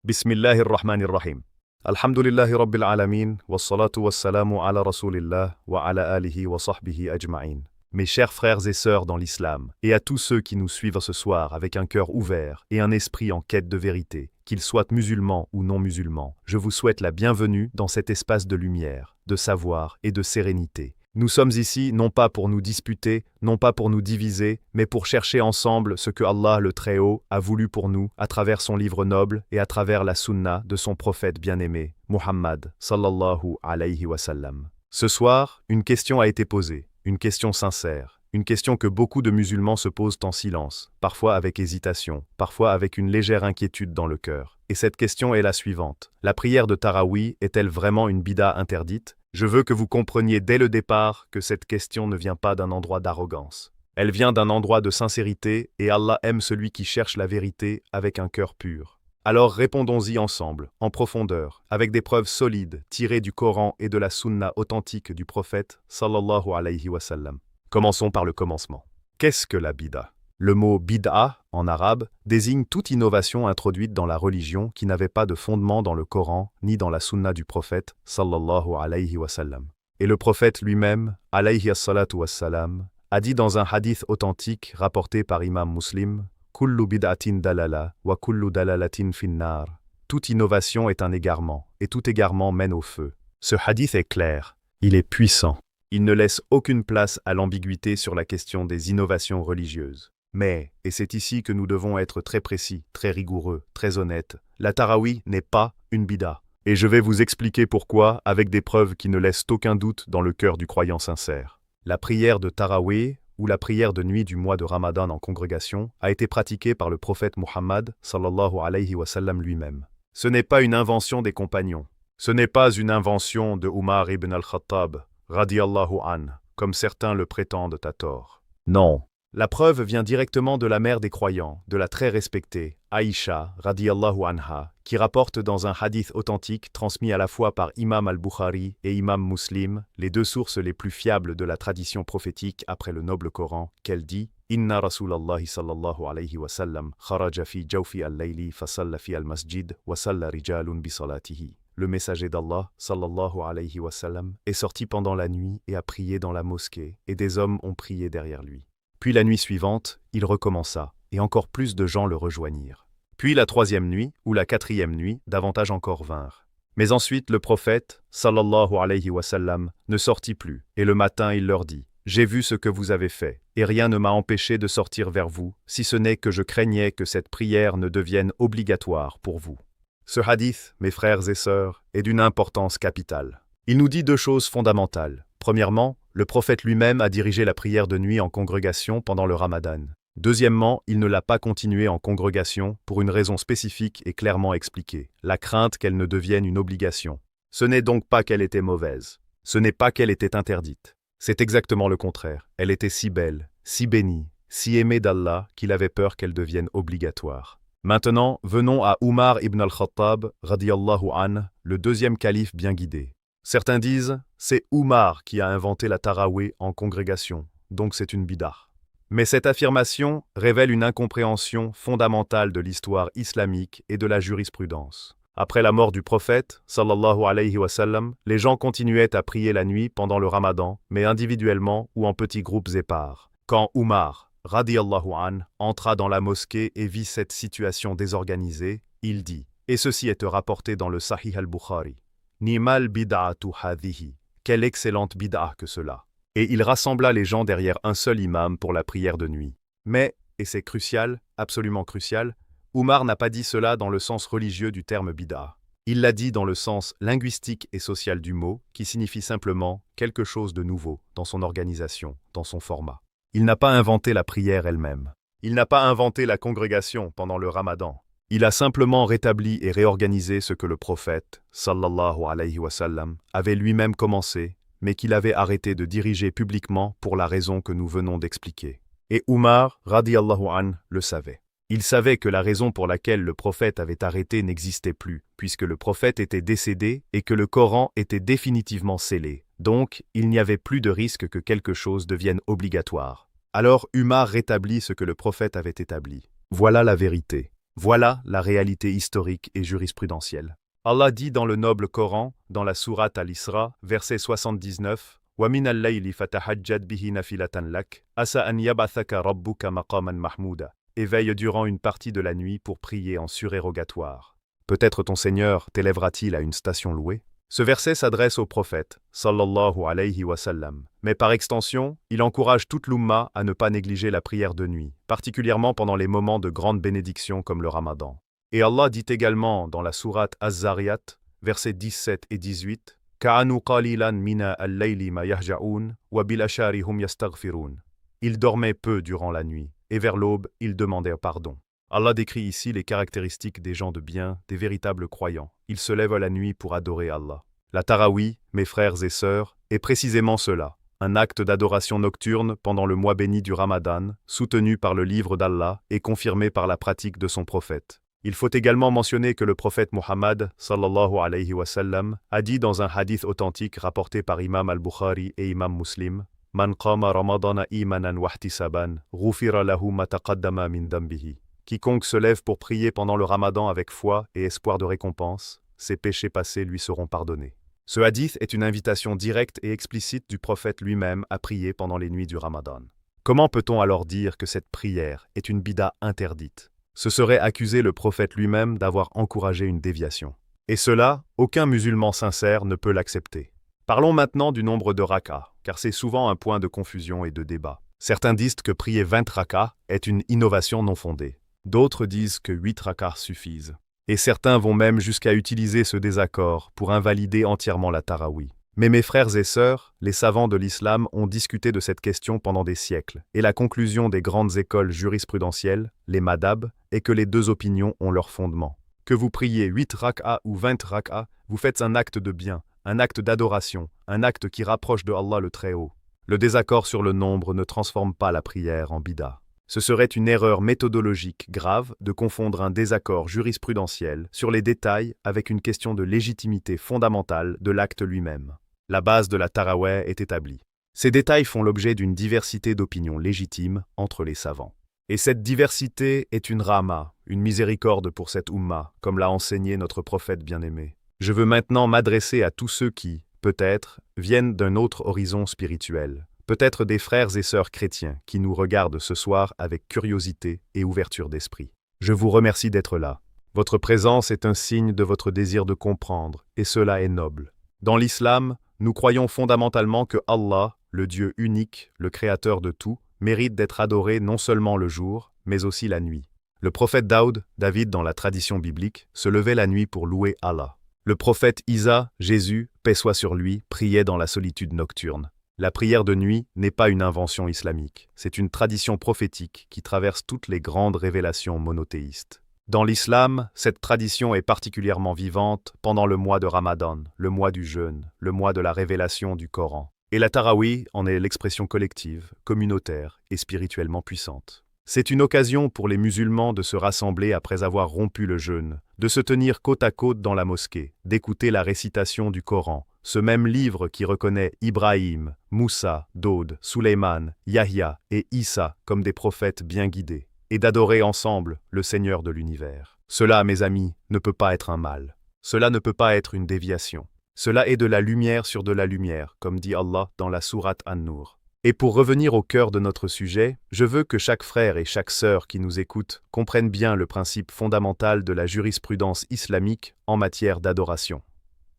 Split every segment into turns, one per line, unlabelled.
Bismillahirrahmanirrahim. Alhamdulillahi Rabbil Alamin, wassalatu wassalamu ala Rasulillah wa ala alihi wa sahbihi ajma'in. Mes chers frères et sœurs dans l'islam, et à tous ceux qui nous suivent ce soir avec un cœur ouvert et un esprit en quête de vérité, qu'ils soient musulmans ou non musulmans, je vous souhaite la bienvenue dans cet espace de lumière, de savoir et de sérénité. Nous sommes ici non pas pour nous disputer, non pas pour nous diviser, mais pour chercher ensemble ce que Allah le Très-Haut a voulu pour nous à travers son livre noble et à travers la sunna de son prophète bien-aimé, Muhammad sallallahu alayhi wa sallam. Ce soir, une question a été posée, une question sincère, une question que beaucoup de musulmans se posent en silence, parfois avec hésitation, parfois avec une légère inquiétude dans le cœur. Et cette question est la suivante. La prière de Tarawih est-elle vraiment une bid'a interdite ? Je veux que vous compreniez dès le départ que cette question ne vient pas d'un endroit d'arrogance. Elle vient d'un endroit de sincérité et Allah aime celui qui cherche la vérité avec un cœur pur. Alors répondons-y ensemble, en profondeur, avec des preuves solides tirées du Coran et de la sunna authentique du prophète sallallahu alayhi wa sallam. Commençons par le commencement. Qu'est-ce que la bid'a ? Le mot bid'a, en arabe, désigne toute innovation introduite dans la religion qui n'avait pas de fondement dans le Coran ni dans la sunna du prophète, sallallahu alayhi wa sallam. Et le prophète lui-même, alayhi as-salatu was-salam, a dit dans un hadith authentique rapporté par Imam Muslim, « Kullu bid'atin dalala wa kullu dalalatin finnar » Toute innovation est un égarement, et tout égarement mène au feu. Ce hadith est clair, il est puissant. Il ne laisse aucune place à l'ambiguïté sur la question des innovations religieuses. Mais, et c'est ici que nous devons être très précis, très rigoureux, très honnêtes, la Tarawih n'est pas une bid'a. Et je vais vous expliquer pourquoi avec des preuves qui ne laissent aucun doute dans le cœur du croyant sincère. La prière de Tarawih, ou la prière de nuit du mois de Ramadan en congrégation, a été pratiquée par le prophète Muhammad sallallahu alayhi wa sallam lui-même. Ce n'est pas une invention des compagnons. Ce n'est pas une invention de Umar ibn al-Khattab, radiyallahu an, comme certains le prétendent à tort. Non. La preuve vient directement de la mère des croyants, de la très respectée, Aïcha, radiyallahu anha, qui rapporte dans un hadith authentique transmis à la fois par Imam al-Bukhari et Imam Muslim, les deux sources les plus fiables de la tradition prophétique après le noble Coran, qu'elle dit « Inna Rasulallahi sallallahu alayhi wa sallam kharaja fi jawfi al-layli fa salla fi al-masjid wa salla rijalun bi salatihi » Le messager d'Allah, sallallahu alayhi wa sallam, est sorti pendant la nuit et a prié dans la mosquée, et des hommes ont prié derrière lui. Puis la nuit suivante, il recommença, et encore plus de gens le rejoignirent. Puis la troisième nuit, ou la quatrième nuit, davantage encore vinrent. Mais ensuite le prophète, sallallahu alayhi wa sallam, ne sortit plus, et le matin il leur dit « J'ai vu ce que vous avez fait, et rien ne m'a empêché de sortir vers vous, si ce n'est que je craignais que cette prière ne devienne obligatoire pour vous. » Ce hadith, mes frères et sœurs, est d'une importance capitale. Il nous dit deux choses fondamentales. Premièrement, le prophète lui-même a dirigé la prière de nuit en congrégation pendant le Ramadan. Deuxièmement, il ne l'a pas continuée en congrégation pour une raison spécifique et clairement expliquée, la crainte qu'elle ne devienne une obligation. Ce n'est donc pas qu'elle était mauvaise, ce n'est pas qu'elle était interdite. C'est exactement le contraire. Elle était si belle, si bénie, si aimée d'Allah qu'il avait peur qu'elle devienne obligatoire. Maintenant, venons à Umar ibn al-Khattab, radiyallahu an, le deuxième calife bien guidé. Certains disent, c'est Umar qui a inventé la Tarawih en congrégation, donc c'est une bid'a. Mais cette affirmation révèle une incompréhension fondamentale de l'histoire islamique et de la jurisprudence. Après la mort du prophète, sallallahu alayhi wa sallam, les gens continuaient à prier la nuit pendant le Ramadan, mais individuellement ou en petits groupes épars. Quand Umar, radiyallahu an, entra dans la mosquée et vit cette situation désorganisée, il dit, et ceci est rapporté dans le Sahih al-Bukhari, « Ni'mal bid'atu hadhihi » Quelle excellente bid'a que cela. Et il rassembla les gens derrière un seul imam pour la prière de nuit. Mais, et c'est crucial, absolument crucial, Umar n'a pas dit cela dans le sens religieux du terme bid'a. Il l'a dit dans le sens linguistique et social du mot, qui signifie simplement quelque chose de nouveau dans son organisation, dans son format. Il n'a pas inventé la prière elle-même. Il n'a pas inventé la congrégation pendant le Ramadan. Il a simplement rétabli et réorganisé ce que le prophète, sallallahu alayhi wa sallam, avait lui-même commencé, mais qu'il avait arrêté de diriger publiquement pour la raison que nous venons d'expliquer. Et Umar, radiyallahu an, le savait. Il savait que la raison pour laquelle le prophète avait arrêté n'existait plus, puisque le prophète était décédé et que le Coran était définitivement scellé. Donc, il n'y avait plus de risque que quelque chose devienne obligatoire. Alors Umar rétablit ce que le prophète avait établi. Voilà la vérité. Voilà la réalité historique et jurisprudentielle. Allah dit dans le noble Coran, dans la sourate Al-Isra, verset 79, وَمِنَ اللَّيْلِ فَتَحَجَّدْ بِهِ نَفِلَةً لَكَ عَسَىٰ أَنْ يَبْعَثَكَ رَبُّكَ مَقَامًا مَحْمُودًا. Et veille durant une partie de la nuit pour prier en surérogatoire. Peut-être ton Seigneur t'élèvera-t-il à une station louée? Ce verset s'adresse au prophète, sallallahu alayhi wa sallam. Mais par extension, il encourage toute l'Oumma à ne pas négliger la prière de nuit, particulièrement pendant les moments de grande bénédiction comme le Ramadan. Et Allah dit également dans la sourate Az-Zariyat, versets 17 et 18, كَانُوا قَلِيلًا مِنَ اللَّيْلِ مَا يَهْجَعُونَ وَبِالْعَشَارِ هُمْ يَسْتَغْفِرُونَ. Ils dormaient peu durant la nuit, et vers l'aube, ils demandaient pardon. Allah décrit ici les caractéristiques des gens de bien, des véritables croyants. Ils se lèvent la nuit pour adorer Allah. La Tarawih, mes frères et sœurs, est précisément cela, un acte d'adoration nocturne pendant le mois béni du Ramadan, soutenu par le livre d'Allah et confirmé par la pratique de son prophète. Il faut également mentionner que le prophète Muhammad, sallallahu alayhi wa sallam, a dit dans un hadith authentique rapporté par Imam al-Bukhari et Imam Muslim, Man qama ramadana imanan wahtisaban, ghufira lahu ma taqaddama min dambihi. Quiconque se lève pour prier pendant le Ramadan avec foi et espoir de récompense, ses péchés passés lui seront pardonnés. Ce hadith est une invitation directe et explicite du prophète lui-même à prier pendant les nuits du Ramadan. Comment peut-on alors dire que cette prière est une bida interdite? Ce serait accuser le prophète lui-même d'avoir encouragé une déviation. Et cela, aucun musulman sincère ne peut l'accepter. Parlons maintenant du nombre de rakas, car c'est souvent un point de confusion et de débat. Certains disent que prier 20 rakas est une innovation non fondée. D'autres disent que 8 rakas suffisent. Et certains vont même jusqu'à utiliser ce désaccord pour invalider entièrement la Tarawih. Mais mes frères et sœurs, les savants de l'islam ont discuté de cette question pendant des siècles, et la conclusion des grandes écoles jurisprudentielles, les madhab, est que les deux opinions ont leur fondement. Que vous priez 8 rak'ah ou 20 rak'ah, vous faites un acte de bien, un acte d'adoration, un acte qui rapproche de Allah le Très-Haut. Le désaccord sur le nombre ne transforme pas la prière en bida. Ce serait une erreur méthodologique grave de confondre un désaccord jurisprudentiel sur les détails avec une question de légitimité fondamentale de l'acte lui-même. La base de la Tarawih est établie. Ces détails font l'objet d'une diversité d'opinions légitimes entre les savants. Et cette diversité est une rahma, une miséricorde pour cette Ummah, comme l'a enseigné notre prophète bien-aimé. Je veux maintenant m'adresser à tous ceux qui, peut-être, viennent d'un autre horizon spirituel. Peut-être des frères et sœurs chrétiens qui nous regardent ce soir avec curiosité et ouverture d'esprit. Je vous remercie d'être là. Votre présence est un signe de votre désir de comprendre, et cela est noble. Dans l'islam, nous croyons fondamentalement que Allah, le Dieu unique, le Créateur de tout, mérite d'être adoré non seulement le jour, mais aussi la nuit. Le prophète David dans la tradition biblique, se levait la nuit pour louer Allah. Le prophète Isa, Jésus, paix soit sur lui, priait dans la solitude nocturne. La prière de nuit n'est pas une invention islamique, c'est une tradition prophétique qui traverse toutes les grandes révélations monothéistes. Dans l'islam, cette tradition est particulièrement vivante pendant le mois de Ramadan, le mois du jeûne, le mois de la révélation du Coran. Et la Tarawih en est l'expression collective, communautaire et spirituellement puissante. C'est une occasion pour les musulmans de se rassembler après avoir rompu le jeûne, de se tenir côte à côte dans la mosquée, d'écouter la récitation du Coran, ce même livre qui reconnaît Ibrahim, Moussa, Daud, Suleyman, Yahya et Issa comme des prophètes bien guidés, et d'adorer ensemble le Seigneur de l'univers. Cela, mes amis, ne peut pas être un mal. Cela ne peut pas être une déviation. Cela est de la lumière sur de la lumière, comme dit Allah dans la sourate An-Nur. Et pour revenir au cœur de notre sujet, je veux que chaque frère et chaque sœur qui nous écoute comprennent bien le principe fondamental de la jurisprudence islamique en matière d'adoration.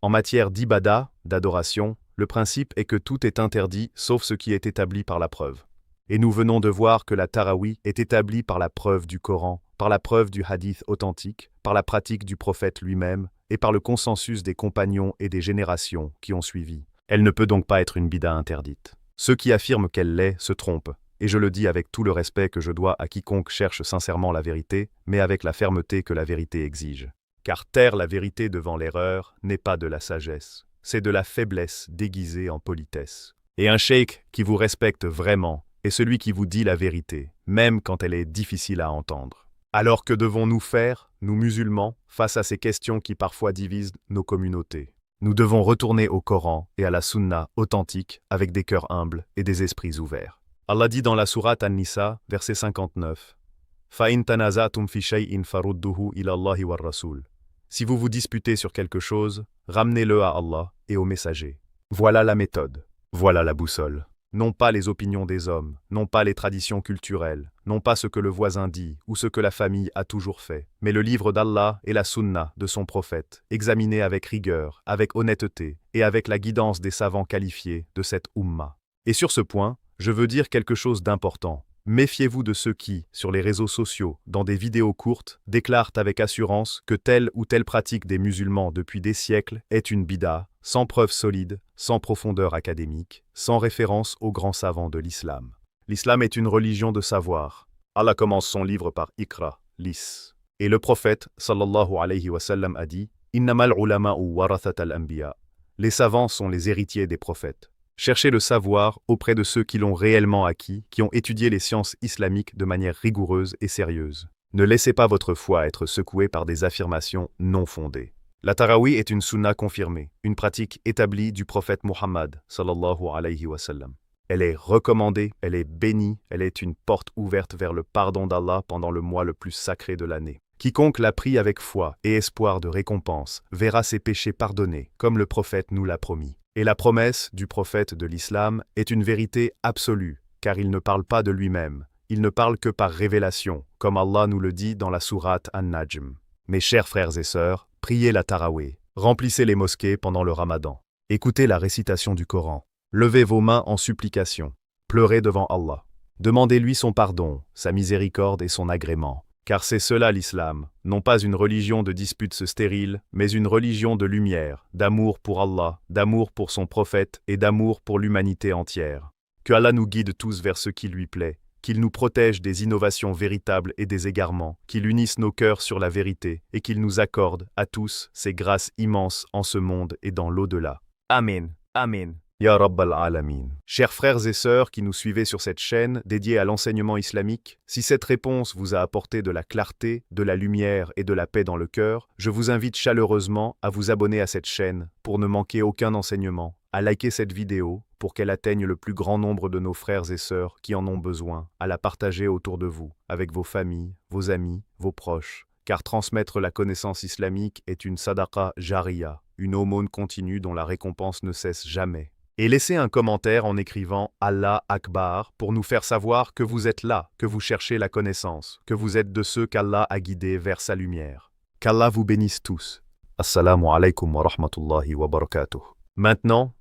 En matière d'ibada, d'adoration, le principe est que tout est interdit sauf ce qui est établi par la preuve. Et nous venons de voir que la Tarawih est établie par la preuve du Coran, par la preuve du hadith authentique, par la pratique du prophète lui-même et par le consensus des compagnons et des générations qui ont suivi. Elle ne peut donc pas être une bida interdite. Ceux qui affirment qu'elle l'est se trompent, et je le dis avec tout le respect que je dois à quiconque cherche sincèrement la vérité, mais avec la fermeté que la vérité exige. Car taire la vérité devant l'erreur n'est pas de la sagesse, c'est de la faiblesse déguisée en politesse. Et un cheikh qui vous respecte vraiment est celui qui vous dit la vérité, même quand elle est difficile à entendre. Alors que devons-nous faire, nous musulmans, face à ces questions qui parfois divisent nos communautés? Nous devons retourner au Coran et à la Sunna authentique avec des cœurs humbles et des esprits ouverts. Allah dit dans la sourate An-Nisa, verset 59, فَإِن تَنَازَعْتُمْ فِي شَيْءٍ فَرُدُّوهُ إِلَى اللَّهِ وَالرَّسُولِ. Si vous vous disputez sur quelque chose, ramenez-le à Allah et au messager. Voilà la méthode. Voilà la boussole. Non pas les opinions des hommes, non pas les traditions culturelles, non pas ce que le voisin dit ou ce que la famille a toujours fait, mais le livre d'Allah et la sunna de son prophète, examinés avec rigueur, avec honnêteté et avec la guidance des savants qualifiés de cette umma. Et sur ce point, je veux dire quelque chose d'important. Méfiez-vous de ceux qui, sur les réseaux sociaux, dans des vidéos courtes, déclarent avec assurance que telle ou telle pratique des musulmans depuis des siècles est une bid'a, sans preuve solide, sans profondeur académique, sans référence aux grands savants de l'islam. L'islam est une religion de savoir. Allah commence son livre par Iqra, lis. Et le prophète, sallallahu alayhi wa sallam, a dit « Innamal ulama'u warathat al-anbiya » Les savants sont les héritiers des prophètes. Cherchez le savoir auprès de ceux qui l'ont réellement acquis, qui ont étudié les sciences islamiques de manière rigoureuse et sérieuse. Ne laissez pas votre foi être secouée par des affirmations non fondées. La tarawih est une sunna confirmée, une pratique établie du prophète Muhammad, sallallahu alayhi wa sallam. Elle est recommandée, elle est bénie, elle est une porte ouverte vers le pardon d'Allah pendant le mois le plus sacré de l'année. Quiconque l'a prie avec foi et espoir de récompense verra ses péchés pardonnés, comme le prophète nous l'a promis. Et la promesse du prophète de l'islam est une vérité absolue, car il ne parle pas de lui-même, il ne parle que par révélation, comme Allah nous le dit dans la sourate An-Najm. Mes chers frères et sœurs, priez la tarawih, remplissez les mosquées pendant le ramadan, écoutez la récitation du Coran, levez vos mains en supplication, pleurez devant Allah, demandez-lui son pardon, sa miséricorde et son agrément. Car c'est cela l'islam, non pas une religion de disputes stériles, mais une religion de lumière, d'amour pour Allah, d'amour pour son prophète et d'amour pour l'humanité entière. Que Allah nous guide tous vers ce qui lui plaît, qu'il nous protège des innovations véritables et des égarements, qu'il unisse nos cœurs sur la vérité et qu'il nous accorde, à tous, ses grâces immenses en ce monde et dans l'au-delà. Amen. Amen. Ya Rabbal Alamin. Chers frères et sœurs qui nous suivez sur cette chaîne dédiée à l'enseignement islamique, si cette réponse vous a apporté de la clarté, de la lumière et de la paix dans le cœur, je vous invite chaleureusement à vous abonner à cette chaîne pour ne manquer aucun enseignement, à liker cette vidéo pour qu'elle atteigne le plus grand nombre de nos frères et sœurs qui en ont besoin, à la partager autour de vous, avec vos familles, vos amis, vos proches, car transmettre la connaissance islamique est une sadaqa jariya, une aumône continue dont la récompense ne cesse jamais. Et laissez un commentaire en écrivant « Allah Akbar » pour nous faire savoir que vous êtes là, que vous cherchez la connaissance, que vous êtes de ceux qu'Allah a guidés vers sa lumière. Qu'Allah vous bénisse tous. Assalamu alaikum wa rahmatullahi wa barakatuh. Maintenant,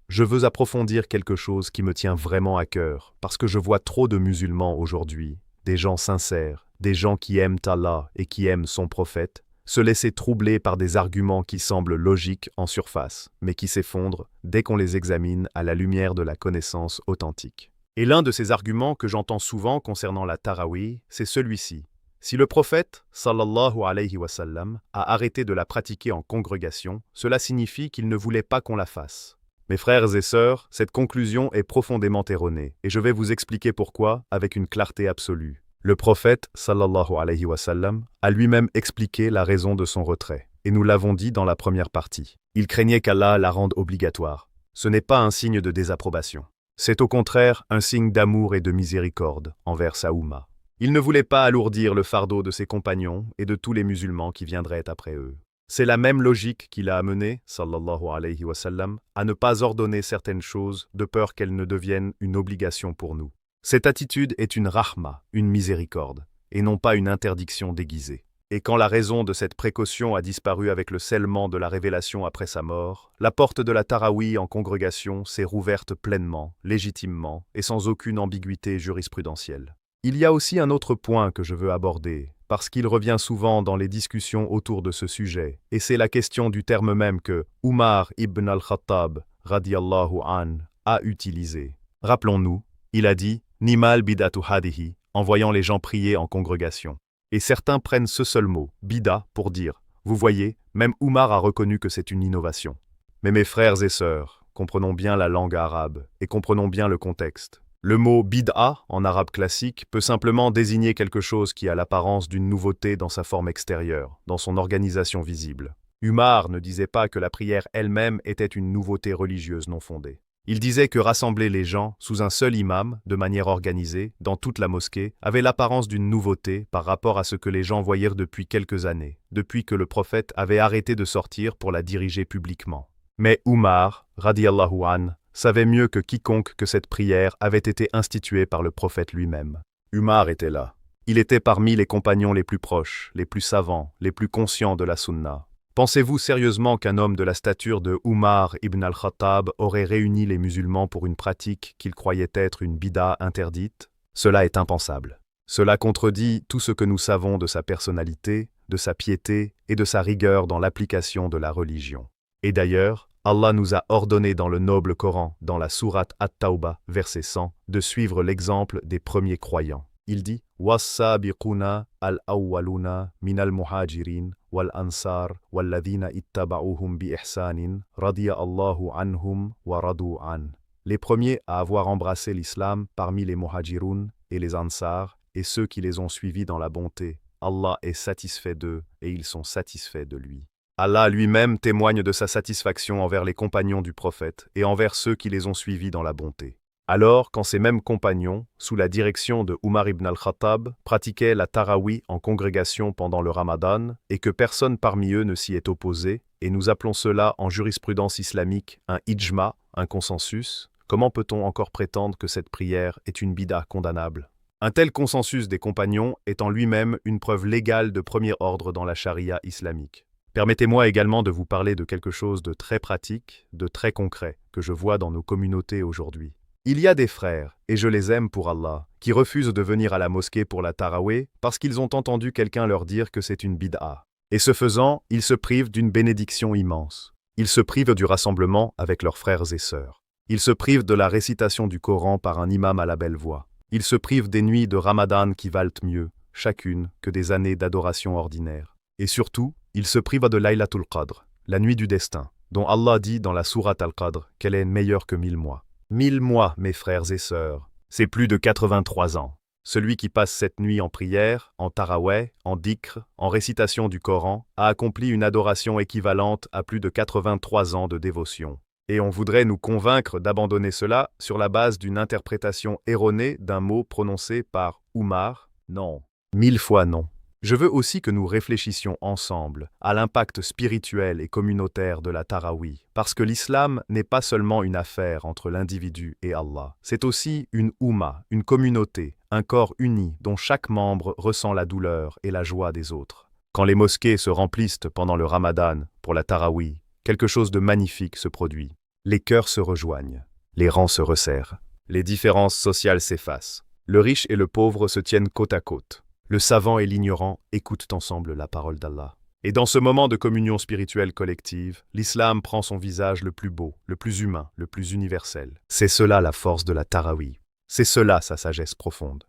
je veux approfondir quelque chose qui me tient vraiment à cœur, parce que je vois trop de musulmans aujourd'hui, des gens sincères, des gens qui aiment Allah et qui aiment son prophète, se laisser troubler par des arguments qui semblent logiques en surface, mais qui s'effondrent dès qu'on les examine à la lumière de la connaissance authentique. Et l'un de ces arguments que j'entends souvent concernant la tarawih, c'est celui-ci. Si le prophète, sallallahu alayhi wa sallam, a arrêté de la pratiquer en congrégation, cela signifie qu'il ne voulait pas qu'on la fasse. Mes frères et sœurs, cette conclusion est profondément erronée, et je vais vous expliquer pourquoi avec une clarté absolue. Le prophète, sallallahu alayhi wa sallam, a lui-même expliqué la raison de son retrait, et nous l'avons dit dans la première partie. Il craignait qu'Allah la rende obligatoire. Ce n'est pas un signe de désapprobation. C'est au contraire un signe d'amour et de miséricorde envers sa Oumma. Il ne voulait pas alourdir le fardeau de ses compagnons et de tous les musulmans qui viendraient après eux. C'est la même logique qui l'a amené, sallallahu alayhi wa sallam, à ne pas ordonner certaines choses de peur qu'elles ne deviennent une obligation pour nous. Cette attitude est une rahma, une miséricorde, et non pas une interdiction déguisée. Et quand la raison de cette précaution a disparu avec le scellement de la révélation après sa mort, la porte de la tarawih en congrégation s'est rouverte pleinement, légitimement, et sans aucune ambiguïté jurisprudentielle. Il y a aussi un autre point que je veux aborder, parce qu'il revient souvent dans les discussions autour de ce sujet, et c'est la question du terme même que Umar ibn al-Khattab, radiyallahu an, a utilisé. Rappelons-nous, il a dit « Nimal bidatu hadihi » en voyant les gens prier en congrégation. Et certains prennent ce seul mot, bida, pour dire « Vous voyez, même Umar a reconnu que c'est une innovation. » Mais mes frères et sœurs, comprenons bien la langue arabe et comprenons bien le contexte. Le mot bid'a, en arabe classique, peut simplement désigner quelque chose qui a l'apparence d'une nouveauté dans sa forme extérieure, dans son organisation visible. Umar ne disait pas que la prière elle-même était une nouveauté religieuse non fondée. Il disait que rassembler les gens sous un seul imam, de manière organisée, dans toute la mosquée, avait l'apparence d'une nouveauté par rapport à ce que les gens voyaient depuis quelques années, depuis que le prophète avait arrêté de sortir pour la diriger publiquement. Mais Umar, radiyallahu an, savait mieux que quiconque que cette prière avait été instituée par le prophète lui-même. Umar était là. Il était parmi les compagnons les plus proches, les plus savants, les plus conscients de la sunna. Pensez-vous sérieusement qu'un homme de la stature de Umar ibn al-Khattab aurait réuni les musulmans pour une pratique qu'il croyait être une bid'a interdite? Cela est impensable. Cela contredit tout ce que nous savons de sa personnalité, de sa piété et de sa rigueur dans l'application de la religion. Et d'ailleurs, Allah nous a ordonné dans le noble Coran, dans la sourate At-Tawbah, verset 100, de suivre l'exemple des premiers croyants. Il dit « Was-sabiquna al-awwaluna minal muhajirin wal-ansar walladhina ittaba'uhum bi-ihsanin radiyallahu anhum wa radu an » Les premiers à avoir embrassé l'islam parmi les muhajirun et les ansar et ceux qui les ont suivis dans la bonté, Allah est satisfait d'eux et ils sont satisfaits de lui. Allah lui-même témoigne de sa satisfaction envers les compagnons du prophète et envers ceux qui les ont suivis dans la bonté. Alors, quand ces mêmes compagnons, sous la direction de Umar ibn al-Khattab, pratiquaient la tarawih en congrégation pendant le Ramadan et que personne parmi eux ne s'y est opposé, et nous appelons cela en jurisprudence islamique un ijma, un consensus, comment peut-on encore prétendre que cette prière est une bid'a condamnable? Un tel consensus des compagnons est en lui-même une preuve légale de premier ordre dans la charia islamique. Permettez-moi également de vous parler de quelque chose de très pratique, de très concret, que je vois dans nos communautés aujourd'hui. Il y a des frères, et je les aime pour Allah, qui refusent de venir à la mosquée pour la tarawih parce qu'ils ont entendu quelqu'un leur dire que c'est une bid'a. Et ce faisant, ils se privent d'une bénédiction immense. Ils se privent du rassemblement avec leurs frères et sœurs. Ils se privent de la récitation du Coran par un imam à la belle voix. Ils se privent des nuits de Ramadan qui valent mieux, chacune, que des années d'adoration ordinaire. Et surtout, ils se privent de Laylatul Qadr, la nuit du destin, dont Allah dit dans la sourate Al-Qadr qu'elle est meilleure que 1000 mois. 1000 mois, mes frères et sœurs, c'est plus de 83 ans. Celui qui passe cette nuit en prière, en taraweh, en dhikr, en récitation du Coran, a accompli une adoration équivalente à plus de 83 ans de dévotion. Et on voudrait nous convaincre d'abandonner cela sur la base d'une interprétation erronée d'un mot prononcé par Umar? Non. 1000 fois non. Je veux aussi que nous réfléchissions ensemble à l'impact spirituel et communautaire de la tarawih, parce que l'islam n'est pas seulement une affaire entre l'individu et Allah, c'est aussi une oumma, une communauté, un corps uni dont chaque membre ressent la douleur et la joie des autres. Quand les mosquées se remplissent pendant le Ramadan pour la tarawih, quelque chose de magnifique se produit. Les cœurs se rejoignent, les rangs se resserrent, les différences sociales s'effacent, le riche et le pauvre se tiennent côte à côte. Le savant et l'ignorant écoutent ensemble la parole d'Allah. Et dans ce moment de communion spirituelle collective, l'islam prend son visage le plus beau, le plus humain, le plus universel. C'est cela la force de la tarawih. C'est cela sa sagesse profonde.